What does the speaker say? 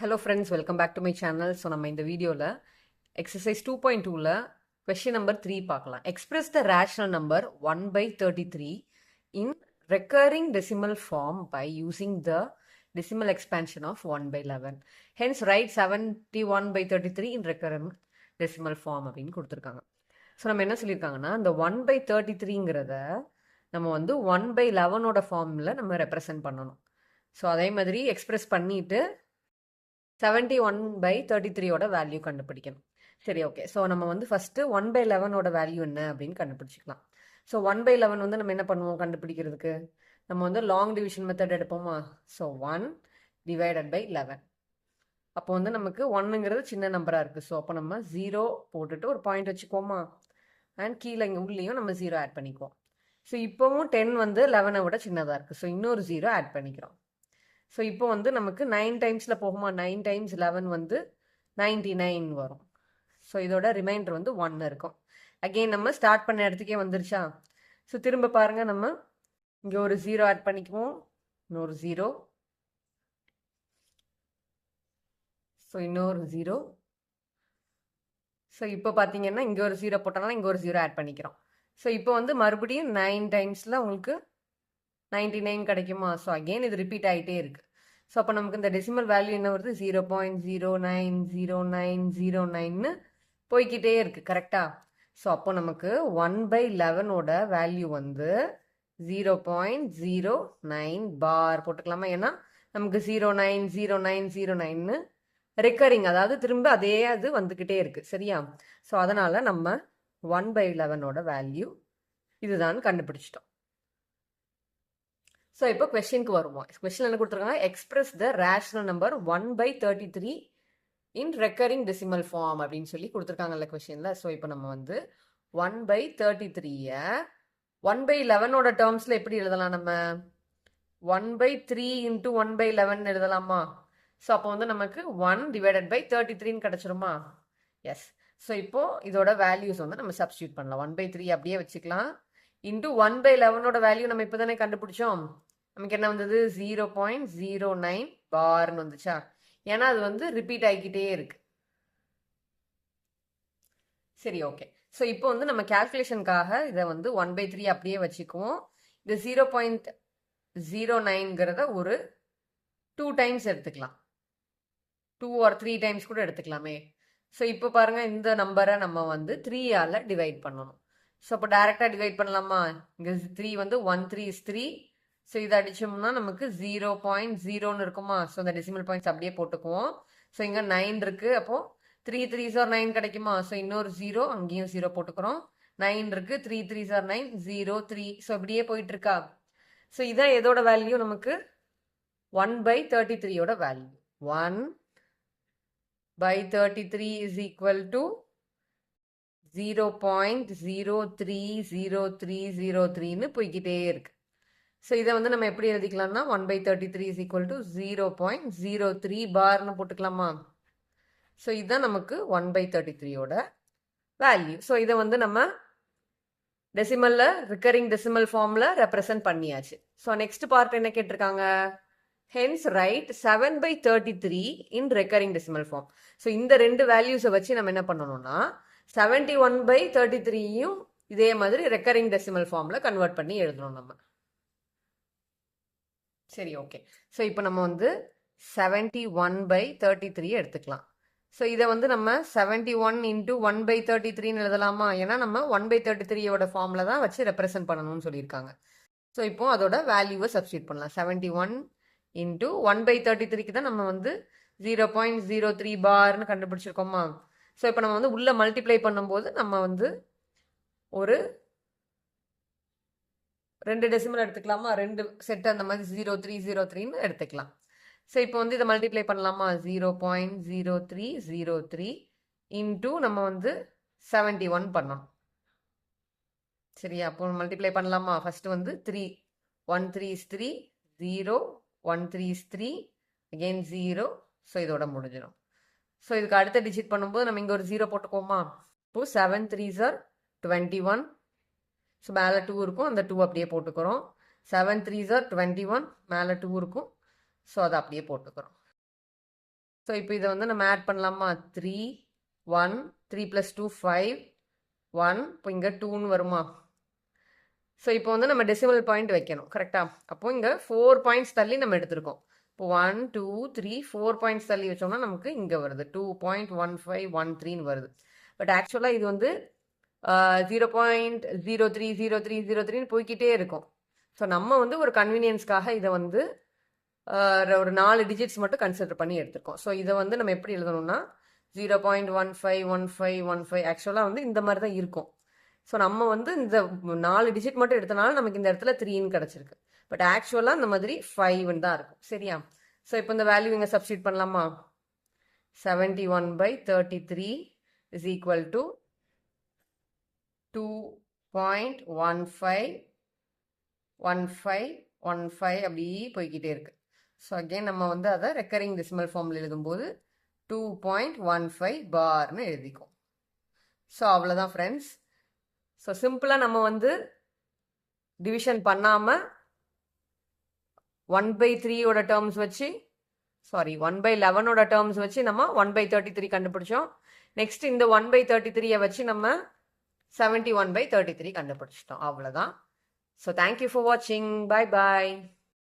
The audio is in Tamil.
Hello friends, welcome back to my channel. So நம்ம இந்த வீடியோல exercise 2.2ல question number 3 பார்க்கலாம். Express the rational number 1 by 33 in recurring decimal form by using the decimal expansion of 1 by 11. Hence write 71 by 33 in recurring decimal form அப்படின்னு கொடுத்துருக்காங்க. ஸோ நம்ம என்ன சொல்லியிருக்காங்கன்னா இந்த 1 by 33ங்கிறத நம்ம வந்து 1 by 11ஓட ஃபார்மில் நம்ம ரெப்ரசன்ட் பண்ணணும். ஸோ அதே மாதிரி எக்ஸ்பிரஸ் பண்ணிட்டு 71/33ஓட வேல்யூ கண்டுபிடிக்கணும். சரி, ஓகே. ஸோ நம்ம வந்து ஃபஸ்ட்டு 1/11ஓட வேல்யூ என்ன அப்படின்னு கண்டுபிடிச்சிக்கலாம். ஸோ 1/11 வந்து நம்ம என்ன பண்ணுவோம் கண்டுபிடிக்கிறதுக்கு? நம்ம வந்து லாங் டிவிஷன் மெத்தட் எடுப்போமா? So 1 divided by 11. அப்போ வந்து நமக்கு 1ங்கிறது சின்ன நம்பராக இருக்குது. ஸோ அப்போ நம்ம 0 போட்டுட்டு ஒரு பாயிண்ட் வச்சுக்கோமா, அண்ட் கீழே இங்கே உள்ளேயும் நம்ம 0 ஆட் பண்ணிக்குவோம். ஸோ இப்போவும் 10 வந்து 11 விட சின்னதாக இருக்குது. ஸோ இன்னொரு 0 ஆட் பண்ணிக்கிறோம். ஸோ இப்போ வந்து நமக்கு 9 டைம்ஸில் போகுமா, 9 டைம்ஸ் 11 வந்து 99 வரும். ஸோ இதோட ரிமைண்டர் வந்து 1 இருக்கும். அகெயின் நம்ம ஸ்டார்ட் பண்ண இடத்துக்கே வந்துருச்சா? ஸோ திரும்ப பாருங்கள், நம்ம இங்கே ஒரு 0 ஆட் பண்ணிக்குவோம், இன்னொரு 0, ஸோ இன்னொரு 0. ஸோ இப்போ பார்த்தீங்கன்னா இங்கே ஒரு 0 போட்டோம்னா இங்கே ஒரு 0 ஆட் பண்ணிக்கிறோம். ஸோ இப்போ வந்து மறுபடியும் 9 டைம்ஸில் உங்களுக்கு 99 கிடைக்குமா? ஸோ அகெயின் இது ரிப்பீட் ஆகிட்டே இருக்குது. ஸோ அப்போ நமக்கு இந்த டெசிமல் வேல்யூ என்ன வருது? 0.090909ன்னு போய்கிட்டே இருக்குது, கரெக்டாக? ஸோ அப்போ நமக்கு 1/11ஓட வேல்யூ வந்து 0.09 பார் போட்டுக்கலாமா? ஏன்னா நமக்கு 090909ன்னு ரெக்கரிங், அதாவது திரும்ப அதே அது வந்துக்கிட்டே இருக்குது, சரியா? ஸோ அதனால் நம்ம 1/11ஓட வேல்யூ இதுதான் கண்டுபிடிச்சிட்டோம். ஸோ இப்போ கொஸ்டினுக்கு வருவோம். கொஸ்டின் என்ன கொடுத்துருக்காங்க? Express the rational number 1/33 in recurring decimal form அப்படின்னு சொல்லி கொடுத்துருக்காங்கல்ல கொஸ்டினில். ஸோ இப்போ நம்ம வந்து 1/33 1/11ஓட டேர்ம்ஸில் எப்படி எழுதலாம்? நம்ம 1/3 இன்ட்டு 1/11 எழுதலாமா? ஸோ அப்போ வந்து நமக்கு 1 டிவைடட் பை 33ன்னு கிடச்சிருமா? எஸ். ஸோ இப்போ இதோட வேல்யூஸ் வந்து நம்ம சப்ஸ்டியூட் பண்ணலாம். 1/3 அப்படியே வச்சுக்கலாம். இன்ட்டு 1/11ஓட வேல்யூ நம்ம இப்போ தானே கண்டுபிடிச்சோம். நமக்கு என்ன வந்தது? 0.09 பார்னு வந்துச்சா? ஏன்னா அது வந்து ரிப்பீட் ஆகிக்கிட்டே இருக்கு. சரி, ஓகே. ஸோ இப்போ வந்து நம்ம கேல்குலேஷனுக்காக இதை வந்து 1/3 அப்படியே வச்சுக்குவோம். இந்த 0.09ங்கிறத ஒரு 2 டைம்ஸ் எடுத்துக்கலாம், 2 or 3 டைம்ஸ் கூட எடுத்துக்கலாமே. ஸோ இப்போ பாருங்க, இந்த நம்பரை நம்ம வந்து 3ஆல் டிவைட் பண்ணணும். ஸோ அப்போ டைரெக்டாக டிவைட் பண்ணலாமா? இங்கே 3 வந்து 1 3 is 3. ஸோ இதை அடிச்சோம்னா நமக்கு 0.0ன்னு இருக்குமா? ஸோ இந்த டெசிமல் பாயிண்ட்ஸ் அப்படியே போட்டுக்குவோம். ஸோ இங்கே 9 இருக்குது, அப்போது 3 3s are 9 கிடைக்குமா? ஸோ இன்னொரு 0, அங்கேயும் 0 போட்டுக்கிறோம். 9 இருக்குது, 3 3s are 9, 0 3. ஸோ இப்படியே போயிட்டுருக்கா? ஸோ இதான் எதோட வேல்யூ? நமக்கு 1/33ஓட வேல்யூ. 1/33 is equal to 0.030303ன்னு போய்கிட்டே இருக்கு. ஸோ இதை வந்து நம்ம எப்படி எழுதிக்கலாம்னா 1/33 is equal to 0.03 பார்னு போட்டுக்கலாமா? ஸோ இதுதான் நமக்கு 1/33ஓட வேல்யூ. ஸோ இதை வந்து நம்ம டெசிமலில் ரிக்கரிங் டெசிமல் ஃபார்மில் ரெப்ரசன்ட் பண்ணியாச்சு. ஸோ நெக்ஸ்ட் பார்ட் என்ன கேட்டிருக்காங்க? ஹென்ஸ் ரைட் 7/33 இன் ரெக்கரிங் டெசிமல் ஃபார்ம். ஸோ இந்த ரெண்டு வேல்யூஸை வச்சு நம்ம என்ன பண்ணணும்னா 71/33யும் இதே மாதிரி ரெக்கரிங் டெசிமல் ஃபார்மில் கன்வெர்ட் பண்ணி எழுதணும் நம்ம. சரி, ஓகே. ஸோ இப்போ நம்ம வந்து 71/33 எடுத்துக்கலாம். ஸோ இதை வந்து நம்ம 71 இன்ட்டு 1/33ன்னு எழுதலாமா? ஏன்னா நம்ம 1/33ஓட ஃபார்மில் தான் வச்சு ரெப்ரசன்ட் பண்ணணும்னு சொல்லியிருக்காங்க. ஸோ இப்போ அதோட வேல்யூவை சப்ஸ்டியூட் பண்ணலாம். 71 இன்ட்டு 1/33க்கு தான் நம்ம வந்து 0.03 பார்னு கண்டுபிடிச்சிருக்கோமா? ஸோ இப்போ நம்ம வந்து உள்ளே மல்டிப்ளை பண்ணும்போது நம்ம வந்து ஒரு 2 டெசிமல் எடுத்துக்கலாமா? 2 செட் அந்த மாதிரி 0303ன்னு எடுத்துக்கலாம். ஸோ இப்போ வந்து இதை மல்டிப்ளை பண்ணலாமா? 0.0303 இன்ட்டு நம்ம வந்து 71 பண்ணணும். சரியா? அப்போ மல்டிப்ளை பண்ணலாமா? ஃபஸ்ட்டு வந்து 3 1 3 is 3, 0 1 3 is 3, அகெயின் 0. ஸோ இதோட முடிஞ்சிடும். ஸோ இதுக்கு அடுத்த டிஜிட் பண்ணும்போது நம்ம இங்கே ஒரு 0 போட்டுக்கோமா? இப்போது 7 3s are 21. ஸோ மேலே 2 இருக்கும், அந்த 2 அப்படியே போட்டுக்கிறோம். 7 3s are 21, மேலே 2 இருக்கும். ஸோ அதை அப்படியே போட்டுக்கிறோம். ஸோ இப்போ இதை வந்து நம்ம ஆட் பண்ணலாமா? 3 1 3 + 2 5 1 இப்போ இங்கே 2ன்னு வருமா? ஸோ இப்போ வந்து நம்ம டெசிமல் பாயிண்ட் வைக்கணும் கரெக்டா? அப்போ இங்கே 4 பாயிண்ட்ஸ் தள்ளி நம்ம எடுத்திருக்கோம். இப்போ 1 2 3 4 பாயிண்ட்ஸ் தள்ளி வச்சோம்னா நமக்கு இங்கே வருது 2.1513 வருது. பட் ஆக்சுவலாக இது வந்து 0.030303ன்னு போய்கிட்டே இருக்கும். ஸோ நம்ம வந்து ஒரு கன்வீனியன்ஸ்க்காக இதை வந்து ஒரு 4 டிஜிட்ஸ் மட்டும் கன்சிடர் பண்ணி எடுத்திருக்கோம். ஸோ இதை வந்து நம்ம எப்படி எழுதணும்னா 0.151515 ஆக்சுவலாக வந்து இந்த மாதிரி தான் இருக்கும். ஸோ நம்ம வந்து இந்த 4 டிஜிட் மட்டும் எடுத்தனால நமக்கு இந்த இடத்துல 3ன்னு கிடச்சிருக்கு. பட் ஆக்சுவலாக இந்த மாதிரி 5ன்னு தான் இருக்கும். சரியா? ஸோ இப்போ இந்த வேல்யூ இங்கே சப்ஸ்டியூட் பண்ணலாமா? 71/33 is equal to 2.1515 அப்படி போய்கிட்டே இருக்கு. ஸோ அகெயின் நம்ம வந்து அதை ரெக்கரிங் டெசிமல் ஃபார்மில் எழுதும்போது 2.15 பார்னு எழுதிக்கும். ஸோ அவ்வளோதான் ஃப்ரெண்ட்ஸ். ஸோ சிம்பிளாக நம்ம வந்து டிவிஷன் பண்ணாமல் 1/3 டேர்ம்ஸ் வச்சு 1/11 டேர்ம்ஸ் வச்சு நம்ம 1/33 கண்டுபிடிச்சோம். நெக்ஸ்ட் இந்த 1/33 வச்சு நம்ம 71/33 கண்டுபிடிச்சிட்டோம். அவ்வளோதான். ஸோ தேங்க்யூ ஃபார் வாட்சிங். Bye bye.